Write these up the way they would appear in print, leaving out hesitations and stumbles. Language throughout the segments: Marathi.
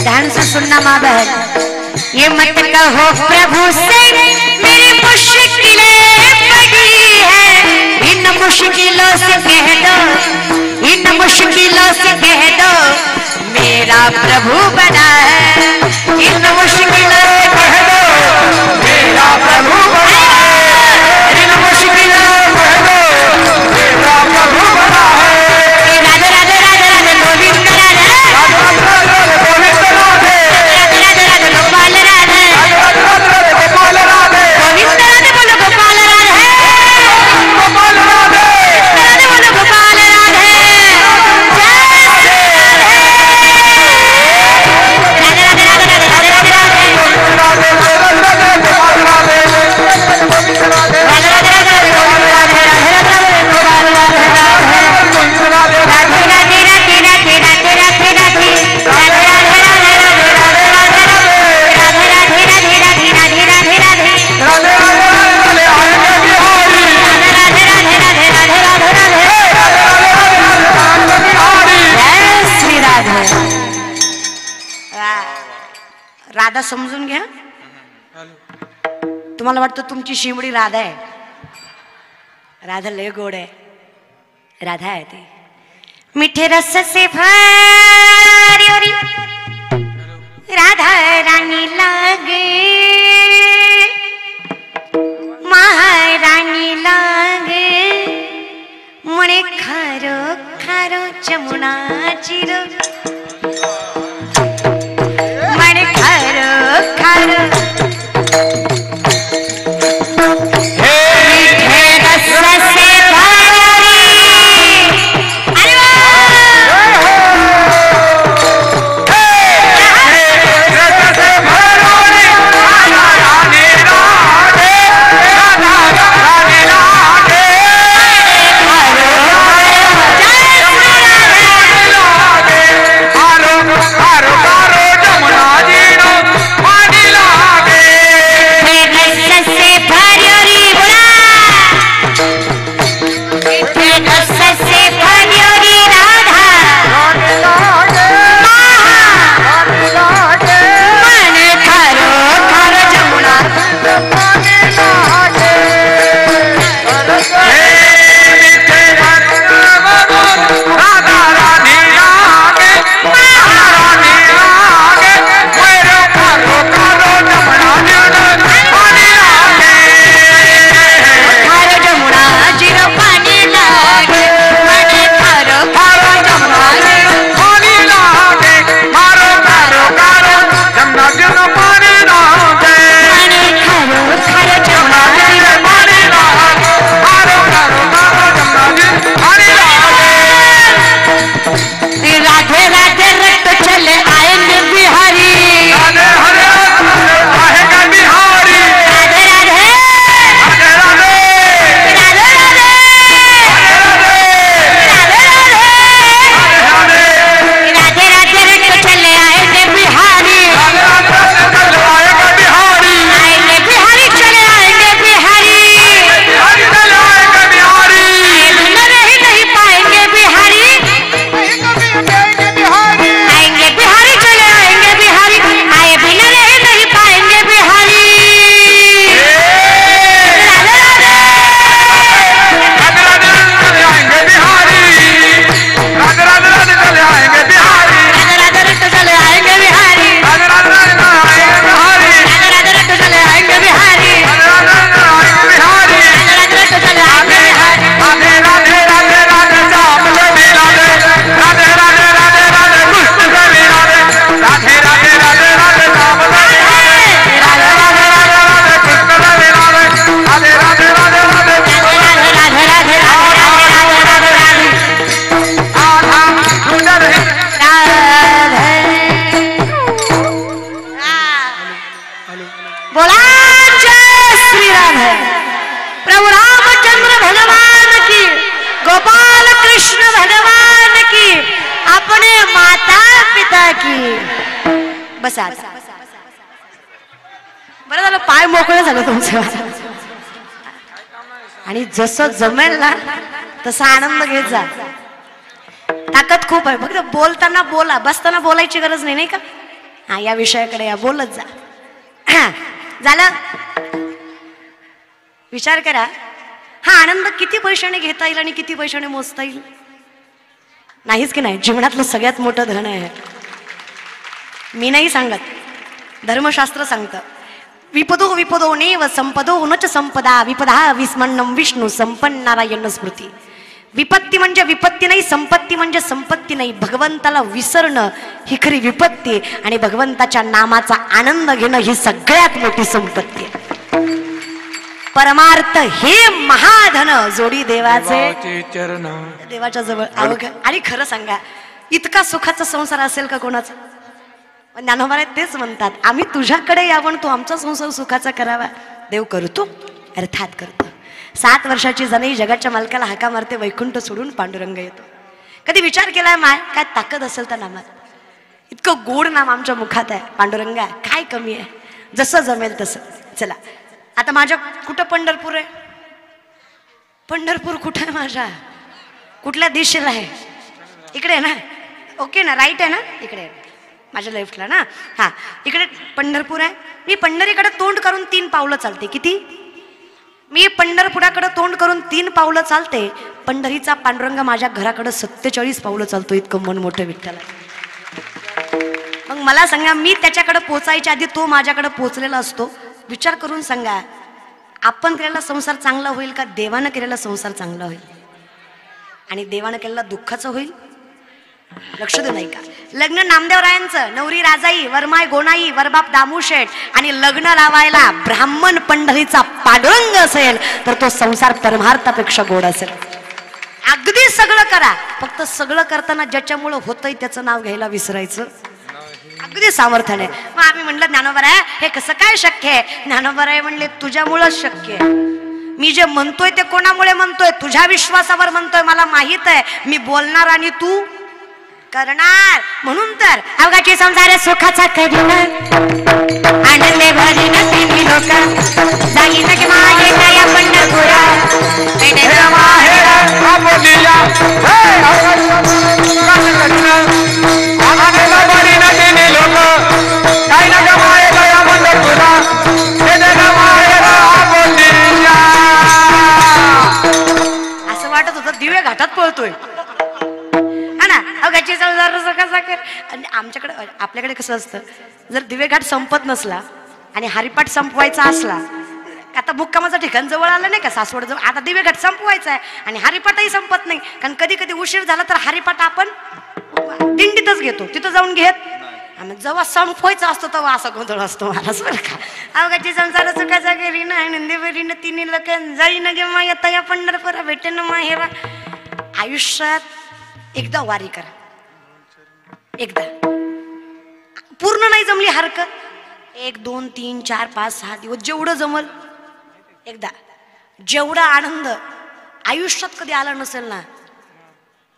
ध्यान से सुनना माँ बहन, ये मत कहो प्रभु से मेरी मुश्किलें बड़ी है, इन मुश्किलों से कह दो, इन मुश्किलों से कह दो मेरा प्रभु बना है, इन मुश्किलों से कह दो मेरा प्रभु बना है, इन मुश्किलों से कह दो मेरा प्रभु बना है। राधे राधे राधे राधे गोविंद राधे, गोविंद राधे, राधे राधे गोपाल राधे, गोपाल राधे, गोविंद राधे बोलो गोपाल राधे, गोपाल राधे, राधे बोलो गोपाल राधे, राधा समजून घ्या। तुम्हाला वाटतं तुमची शिवडी राधा आहे, राधा लय गोड आहे, राधा आहे ती मीठे रस से भरी राधा रानी लागे, महारानी लागे म्हणे खारो खारो जमुना चिरो, म्हणे खारो खारो बरं झालं पाय मोकळे झालं तुमचं, आणि जसं जमेल ना तसा आनंद घेत जा, ताकद खूप आहे. फक्त बोलताना बोला, बसताना बोलायची गरज नाही, नाही का? हा या विषयाकडे या, बोलत जा. झालं. विचार करा, हा आनंद किती पैशाने घेता येईल आणि किती पैशाने मोजता येईल? नाहीच की नाही. जीवनातलं सगळ्यात मोठं धन आहे. मी नाही सांगत, धर्मशास्त्र सांगतं. विपदो विपदो नेव संपदो नच संपदा विपदा विस्मन्नम विष्णू संपन्न नारायण स्मृती. विपत्ती म्हणजे विपत्ती नाही, संपत्ती म्हणजे संपत्ती नाही. भगवंताला विसरणं ही खरी विपत्ती आणि भगवंताच्या नामाचा आनंद घेणं ही सगळ्यात मोठी संपत्ती आहे. परमार्थ हे महाधन जोडी देवाचे चरण, देवाच्या जवळ अवघड. आणि खरं सांगा, इतका सुखाचा संसार असेल का कोणाचा? ज्ञानोबा तेच म्हणतात, आम्ही तुझ्याकडे यावं, तू आमचा संसार सुखाचा करावा. देव करतो, अर्थात करतो. 7 वर्षाची जणी जगाच्या मालकाला हाका मारते, वैकुंठ सोडून पांडुरंग येतो. कधी विचार केलाय माय काय ताकद असेल त्या नामात? इतकं गोड नाम आमच्या मुखात आहे. पांडुरंगा काय कमी आहे? जसं जमेल तसं. चला आता माझ्या कुठं पंढरपूर आहे? पंढरपूर कुठं आहे माझ्या? कुठल्या दिशेला आहे? इकडे आहे ना? ओके ना, राईट आहे ना? इकडे आहे माझ्या लेफ्टला ना. हा इकडे पंढरपूर आहे. मी पंढरीकडे तोंड करून 3 पावलं चालते. किती? मी पंढरपुराकडे तोंड करून 3 पावलं चालते. पंढरीचा पांडुरंग माझ्या घराकडे 47 पावलं चालतो. इतकं मन मोठं विठ्ठल. मग मला सांगा, मी त्याच्याकडे पोचायच्या आधी तो माझ्याकडे पोचलेला असतो. विचार करून सांगा, आपण केलेला संसार चांगला होईल का देवानं केलेला संसार चांगला होईल? आणि देवानं केलेला दुःखाचं होईल? लक्ष देऊ नाही का? लग्न नामदेवरायांचं, नवरी राजाई, वरमाय गोनाई, वरबाप दामूशेठ आणि लग्न लावायला ब्राह्मण पंढरीचा पांडुरंग असेल तर तो संसार परमार्थापेक्षा गोड असेल. अगदी सगळं करा, फक्त सगळं करताना ज्याच्यामुळं होतंय त्याचं नाव घ्यायला विसरायचं. अगदी सामर्थ्याने. मग आम्ही म्हणलं ज्ञानोबराय हे कसं काय शक्य आहे? ज्ञानोबराय म्हणले तुझ्यामुळंच शक्य आहे. मी जे म्हणतोय ते कोणामुळे म्हणतोय? तुझ्या विश्वासावर म्हणतोय. मला माहित आहे मी बोलणार आणि तू करणार. म्हणून तर अवघाची संसार सुखाचा करीन, आनंदे भरीन तिन्ही लोक, जाईन की माये या पंढरपुरा असं वाटत होतं दिवे घाटात पळतोय ना. अवघाची संसार सुखाचा कर. आणि आमच्याकडे आपल्याकडे कसं असतं, जर दिवेघाट संपत नसला आणि हरिपाठ संपवायचा असला, आता मुक्कामाचं ठिकाण जवळ आलं नाही का, सासवड जवळ, आता दिवेघाट संपवायचा आहे आणि हरिपाठही संपत नाही. कारण कधी कधी उशीर झाला तर हरिपाठ आपण दिंडीतच घेतो, तिथं जाऊन घेत. जेव्हा संपवायचं असतो तेव्हा असा गोंधळ असतो मला बरं का. अवघाची संसार सुखाचा करीन, आनंदी भरीन तिन्ही लोक, जाईन गे माय या पंढरपुरा भेटेन माहेरा. आयुष्यात एकदा वारी करा. एकदा पूर्ण नाही जमली हरकत, 1 2 3 4 5 6 दिवस जेवढं जमल एकदा. जेवढा आनंद आयुष्यात कधी आला नसेल ना,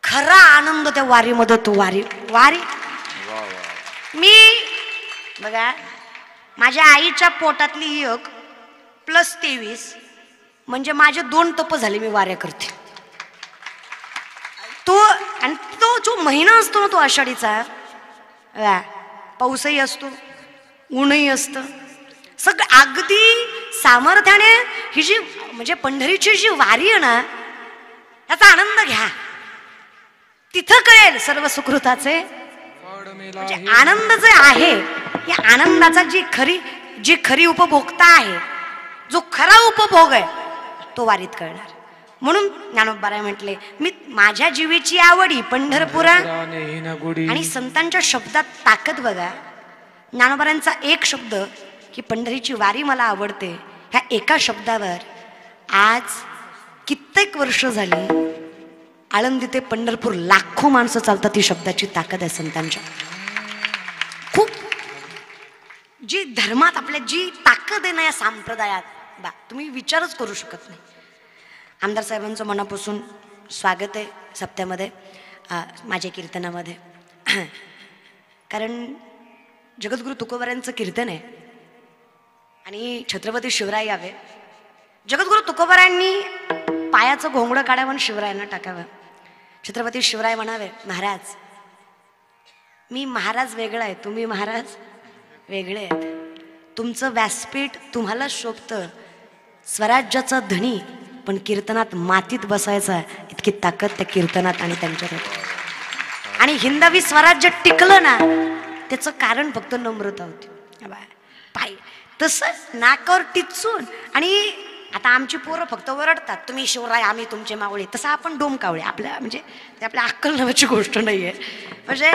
खरा आनंद त्या वारीमध्ये. तो वारी वारी मी बघा, माझ्या आईच्या पोटातली 1 + 23 म्हणजे माझे 2 तप झाले. मी वाऱ्या करते तो. आणि तो जो महिना असतो ना तो आषाढीचा, पाऊसही असतो, ऊनही असतं, सगळं अगदी सामर्थ्याने. ही जी म्हणजे पंढरीची जी वारी आहे ना, त्याचा आनंद घ्या. तिथं कळेल सर्व सुकृताचे. म्हणजे आनंद जे आहे, या आनंदाचा जी खरी उपभोक्ता आहे, जो खरा उपभोग आहे, तो वारीत कळणार. म्हणून ज्ञानोबाराय म्हटले, मी माझ्या जीवेची आवडी पंढरपुरा. आणि संतांच्या शब्दात ताकद बघा. ज्ञानोबारांचा एक शब्द की पंढरीची वारी मला आवडते, ह्या एका शब्दावर आज कित्येक वर्ष झाली आळंदी ते पंढरपूर लाखो माणसं चालतात. ती शब्दाची ताकद आहे संतांच्या. खूप जी धर्मात आपल्या जी ताकद आहे ना या संप्रदायात, बा तुम्ही विचारच करू शकत नाही. आमदार साहेबांचं मनापासून स्वागत आहे सप्त्यामध्ये, माझ्या कीर्तनामध्ये. कारण जगद्गुरु तुकोबारायांचं कीर्तन आहे आणि छत्रपती शिवराय यावे. जगद्गुरु तुकोबारायांनी पायाचं घोंगडं काढावं आणि शिवरायांना टाकावं. छत्रपती शिवराय म्हणावे, महाराज मी महाराज वेगळा आहे, तुम्ही महाराज वेगळे आहेत. तुमचं व्यासपीठ तुम्हाला शोभतं, स्वराज्याचा धनी, पण कीर्तनात मातीत बसायचा इतकी ताकद त्या कीर्तनात आणि त्यांच्याकडे. आणि हिंदवी स्वराज्य टिकलं ना त्याचं कारण फक्त नम्रता होती. पाय तसं नाकावर टिचून. आणि आता आमची पोरं फक्त ओरडतात, तुम्ही शिवराय आम्ही तुमचे मावळे. तसं आपण डोमकावळे, आपल्या म्हणजे ते आपल्या अक्कल नावाची गोष्ट नाही आहे. म्हणजे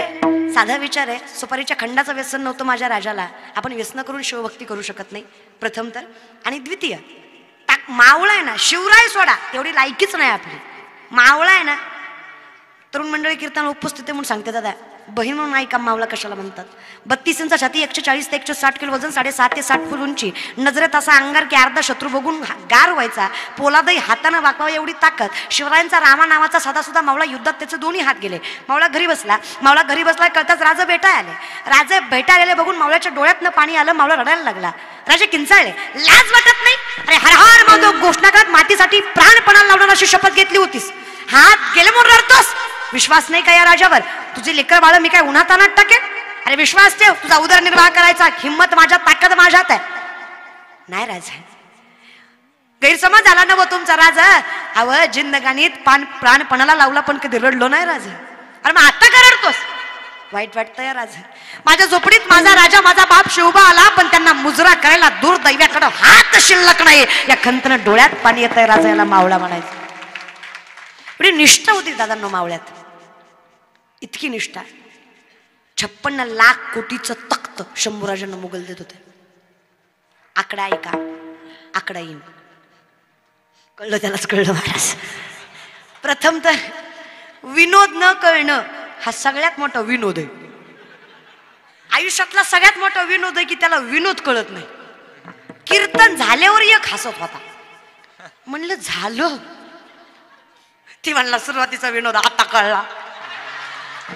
साधा विचार आहे, सुपारीच्या खंडाचं व्यसन नव्हतं माझ्या राजाला. आपण व्यसन करून शिवभक्ती करू शकत नाही प्रथम तर. आणि द्वितीय मावळा आहे ना, शिवराय सोडा तेवढी लायकीच नाही आपली. मावळा आहे ना, तरुण मंडळी कीर्तन उपस्थित म्हणून सांगते दादा, बहीण म्हणून ऐका मावळा कशाला म्हणतात. 32 इंचा छाती, 140 ते 160 किलो वजन, 7.5 ते 7 फूट उंची, नजरेत असा अंगार की अर्धा शत्रू बघून गार व्हायचा, पोलादही हातानं वाकावा एवढी ताकद. शिवरायांचा रामा नावाचा साधा सुद्धा मावळा युद्धात त्याचे दोन्ही हात गेले. मावळा घरी बसला कळताच राजा भेटायला आले. राजे भेटायला आले बघून मावळ्याच्या डोळ्यातनं पाणी आलं. मावळा रडायला लागला. राजे किंचाळले, लाज वाटत नाही? अरे हर हर महादेव घोषणा करत मातीसाठी प्राणपणाला लावणार अशी शपथ घेतली होतीस, हात गेले म्हणून रडतोस? विश्वास नाही का या राजावर? तुझे लेकर बाळ मी काय उन्हात अनात टाकेन? अरे विश्वास ठेव, तुझा उदरनिर्वाह करायचा हिम्मत माझ्यात, ताकद माझ्यात आहे. नाही राजा, गैरसमज झाला ना वो तुमचा राजा. अव जिंदगानीत प्राणपणाला लावला पण कधी रडलो नाही राजा. अरे मग आता का रडतोस? वाईट वाटतं या राजा. माझ्या झोपडीत माझा राजा माझा बाप शिवबा आला, पण त्यांना मुजरा करायला दूर दैव्याकडं हात शिल्लक नाही. या खंतनं डोळ्यात पाणी येत आहे राजा. याला मावळा म्हणायचं. एवढी निष्ठा होती दादांनो मावळ्यात, इतकी निष्ठा. 56 लाख कोटीचं तख्त शंभूराजांना मुघल देत होते. आकडा ऐका, आकडा येईन. कळलं त्यालाच कळलं महाराज. प्रथम तर विनोद न कळणं हा सगळ्यात मोठा विनोद आहे. आयुष्यातला सगळ्यात मोठा विनोद आहे की त्याला विनोद कळत नाही. कीर्तन झाल्यावर एक हसत होता. म्हणलं झालं, ती म्हणला सुरुवातीचा विनोद आता कळला.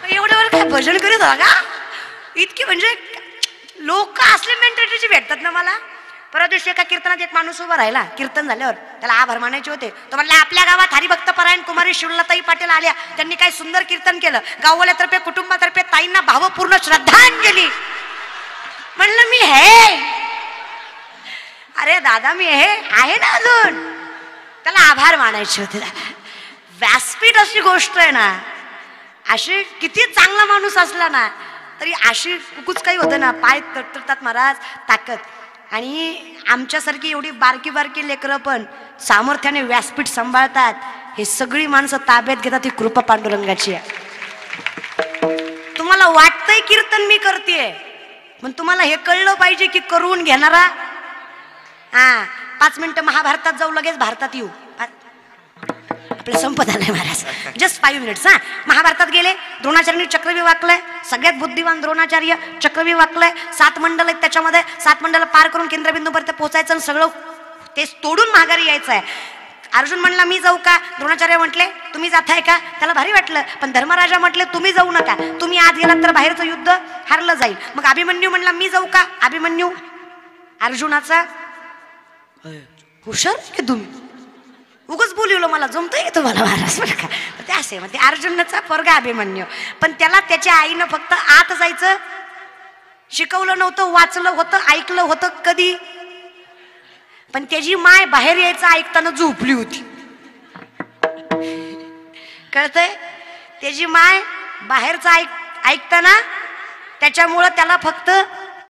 एवढ्यावर काय भजन करीत होता का? इतकी म्हणजे लोक असले मेंटॅलिटीची भेटतात ना मला. परवा दिवशी एका कीर्तनात एक माणूस उभा राहिला. कीर्तन झाल्यावर त्याला आभार मानायचे होते. तो म्हणला, आपल्या गावात हरिभक्त परायण कुमारी शिवलताई पाटील आल्या, त्यांनी काय सुंदर कीर्तन केलं. गाववाल्यातर्फे कुटुंबातर्फे ताईंना भावपूर्ण श्रद्धांजली. म्हणलं मी हे, अरे दादा मी हे आहे ना अजून. त्याला आभार मानायचे होते. व्यासपीठ अशी गोष्ट आहे ना, अशी किती चांगला माणूस असला ना तरी अशी कुकूच काही होतं ना, पाय तडतडतात महाराज, ताकद. आणि आमच्यासारखी एवढी बारकी बारकी लेकरं पण सामर्थ्याने व्यासपीठ सांभाळतात. हे सगळी माणसं ताब्यात घेतात, ही कृपा पांडुरंगाची आहे. तुम्हाला वाटतंय कीर्तन मी करतेय, पण तुम्हाला हे कळलं पाहिजे की करून घेणारा. 5 मिनिटं महाभारतात जाऊ, लगेच भारतात येऊ. आपलं संपत आलंय महाराज. Just 5 minutes. महाभारतात गेले, द्रोणाचार्यांनी चक्रव्यूह वाकलंय. सगळ्यात बुद्धिवान द्रोणाचार्य, चक्रव्यूह वाकलंय. 7 मंडल आहेत त्याच्यामध्ये. 7 मंडल पार करून केंद्रबिंदूपर्यंत पोहोचायचं आणि सगळं ते तोडून माघारी यायचं आहे. अर्जुन म्हणला मी जाऊ का? द्रोणाचार्य म्हटले तुम्ही जाताय का? त्याला भारी वाटलं. पण धर्मराजा म्हटले तुम्ही जाऊ नका, तुम्ही आत गेलात तर बाहेरचं युद्ध हारलं जाईल. मग अभिमन्यू म्हणला मी जाऊ का? अभिमन्यू अर्जुनाचा हुशार की तुम्ही उगच बोलवलं, मला जमतंय तुम्हाला महाराज बरं का. ते असे म्हणते अर्जुनाचा पोरगा अभिमन्यू. पण त्याला त्याच्या आईनं फक्त आत जायचं शिकवलं नव्हतं, वाचलं होतं, ऐकलं होतं कधी. पण त्याची माय बाहेर यायचं ऐकताना झोपली होती. कळतंय? त्याची माय बाहेरचं ऐकताना, त्याच्यामुळं त्याला फक्त